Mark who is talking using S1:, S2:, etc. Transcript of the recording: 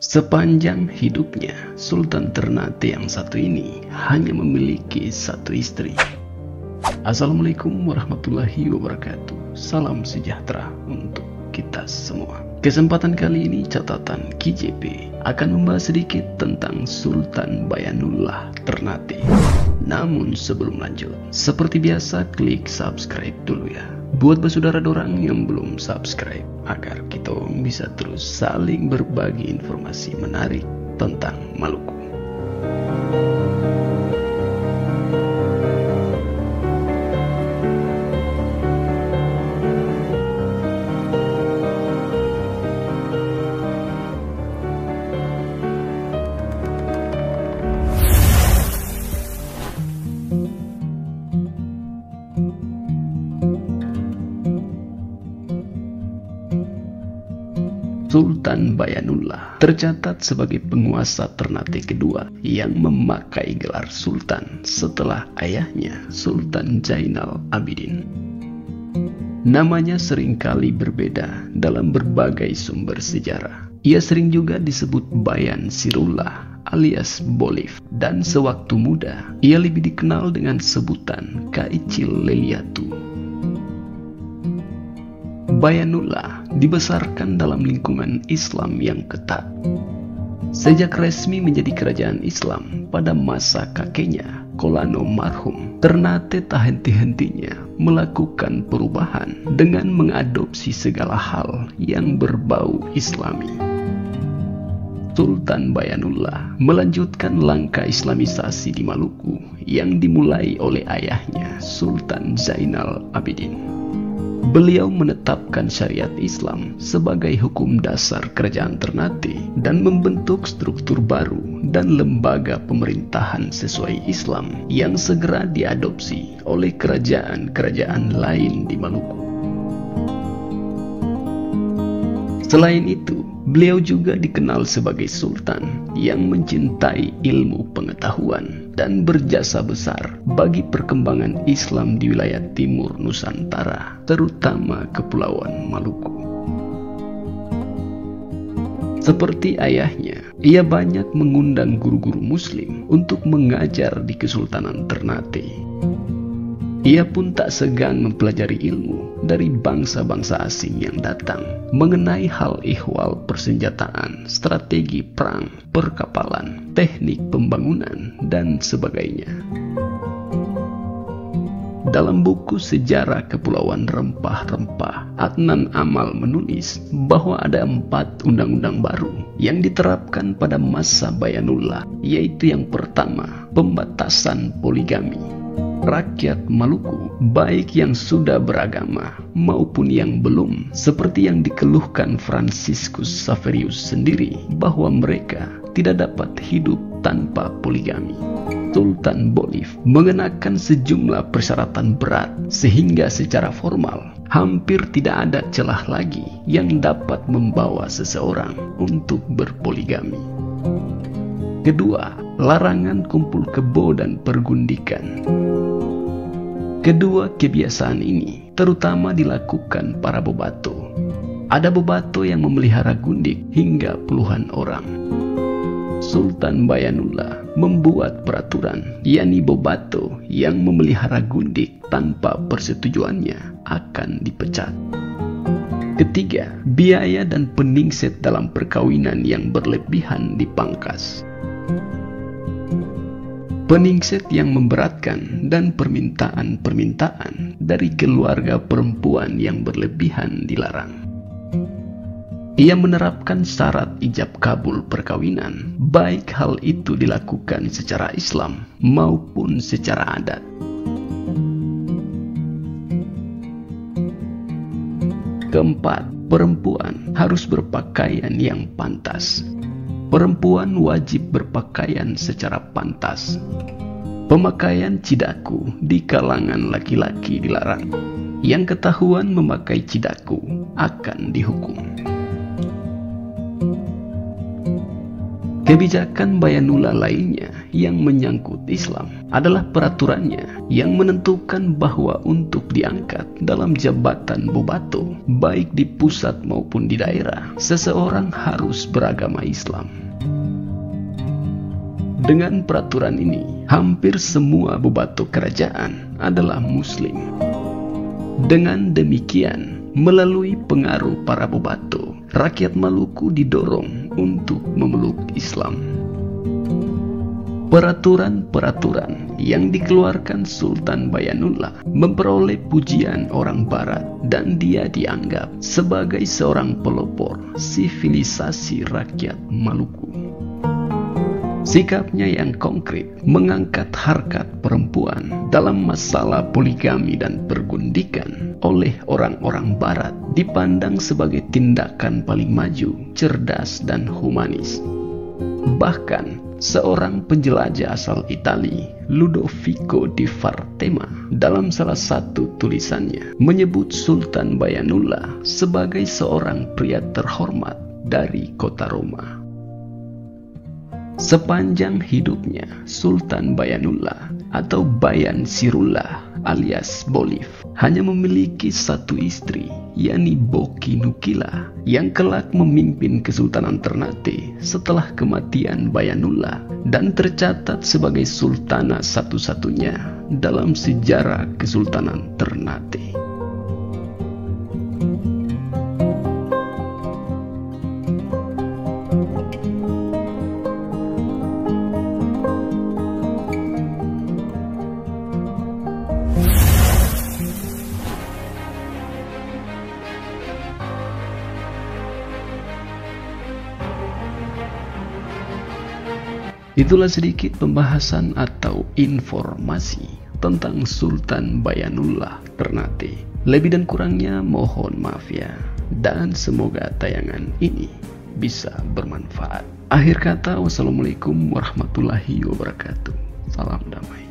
S1: Sepanjang hidupnya, Sultan Ternate yang satu ini hanya memiliki satu istri. Assalamualaikum warahmatullahi wabarakatuh. Salam sejahtera untuk kita semua. Kesempatan kali ini catatan KJP akan membahas sedikit tentang Sultan Bayanullah Ternate. Namun sebelum lanjut, seperti biasa klik subscribe dulu ya. Buat saudara dorang yang belum subscribe, agar kita bisa terus saling berbagi informasi menarik tentang Maluku. Sultan Bayanullah tercatat sebagai penguasa Ternate kedua yang memakai gelar Sultan setelah ayahnya Sultan Zainal Abidin. Namanya seringkali berbeda dalam berbagai sumber sejarah. Ia sering juga disebut Bayan Sirullah alias Bolif, dan sewaktu muda ia lebih dikenal dengan sebutan Kaicil Leliatu. Bayanullah dibesarkan dalam lingkungan Islam yang ketat. Sejak resmi menjadi kerajaan Islam pada masa kakeknya, Kolano marhum, Ternate tak henti-hentinya melakukan perubahan dengan mengadopsi segala hal yang berbau Islami. Sultan Bayanullah melanjutkan langkah Islamisasi di Maluku yang dimulai oleh ayahnya, Sultan Zainal Abidin. Beliau menetapkan syariat Islam sebagai hukum dasar kerajaan Ternate dan membentuk struktur baru dan lembaga pemerintahan sesuai Islam yang segera diadopsi oleh kerajaan-kerajaan lain di Maluku. Selain itu, beliau juga dikenal sebagai sultan yang mencintai ilmu pengetahuan dan berjasa besar bagi perkembangan Islam di wilayah timur Nusantara, terutama Kepulauan Maluku. Seperti ayahnya, ia banyak mengundang guru-guru Muslim untuk mengajar di Kesultanan Ternate. Ia pun tak segan mempelajari ilmu dari bangsa-bangsa asing yang datang mengenai hal ihwal persenjataan, strategi perang, perkapalan, teknik pembangunan, dan sebagainya. Dalam buku Sejarah Kepulauan Rempah-Rempah, Adnan Amal menulis bahwa ada 4 undang-undang baru yang diterapkan pada masa Bayanullah, yaitu yang pertama, pembatasan poligami. Rakyat Maluku, baik yang sudah beragama maupun yang belum, seperti yang dikeluhkan Franciscus Saverius sendiri, bahwa mereka tidak dapat hidup tanpa poligami. Sultan Bolif mengenakan sejumlah persyaratan berat sehingga secara formal hampir tidak ada celah lagi yang dapat membawa seseorang untuk berpoligami. Kedua, larangan kumpul kebo dan pergundikan. Kedua kebiasaan ini terutama dilakukan para bobato. Ada bobato yang memelihara gundik hingga puluhan orang. Sultan Bayanullah membuat peraturan, yakni bobato yang memelihara gundik tanpa persetujuannya akan dipecat. Ketiga, biaya dan peningset dalam perkawinan yang berlebihan dipangkas. Peningset yang memberatkan dan permintaan-permintaan dari keluarga perempuan yang berlebihan dilarang. Ia menerapkan syarat ijab kabul perkawinan, baik hal itu dilakukan secara Islam maupun secara adat. Keempat, perempuan harus berpakaian yang pantas. Perempuan wajib berpakaian secara pantas. Pemakaian cidaku di kalangan laki-laki dilarang. Yang ketahuan memakai cidaku akan dihukum. Kebijakan Bayanullah lainnya yang menyangkut Islam adalah peraturannya yang menentukan bahwa untuk diangkat dalam jabatan Bobato, baik di pusat maupun di daerah, seseorang harus beragama Islam. Dengan peraturan ini, hampir semua Bobato kerajaan adalah Muslim. Dengan demikian, melalui pengaruh para Bobato, rakyat Maluku didorong untuk memeluk Islam. Peraturan-peraturan yang dikeluarkan Sultan Bayanullah memperoleh pujian orang barat dan dia dianggap sebagai seorang pelopor sivilisasi rakyat Maluku. Sikapnya yang konkret mengangkat harkat perempuan dalam masalah poligami dan pergundikan oleh orang-orang barat dipandang sebagai tindakan paling maju, cerdas, dan humanis. Bahkan seorang penjelajah asal Itali, Ludovico di Vartema, dalam salah satu tulisannya menyebut Sultan Bayanullah sebagai seorang pria terhormat dari kota Roma. Sepanjang hidupnya, Sultan Bayanullah atau Bayan Sirullah alias Bolif hanya memiliki satu istri, yakni Boki Nukila, yang kelak memimpin Kesultanan Ternate setelah kematian Bayanullah dan tercatat sebagai sultana satu-satunya dalam sejarah Kesultanan Ternate. Itulah sedikit pembahasan atau informasi tentang Sultan Bayanullah Ternate. Lebih dan kurangnya mohon maaf ya, dan semoga tayangan ini bisa bermanfaat. Akhir kata, wassalamualaikum warahmatullahi wabarakatuh. Salam damai.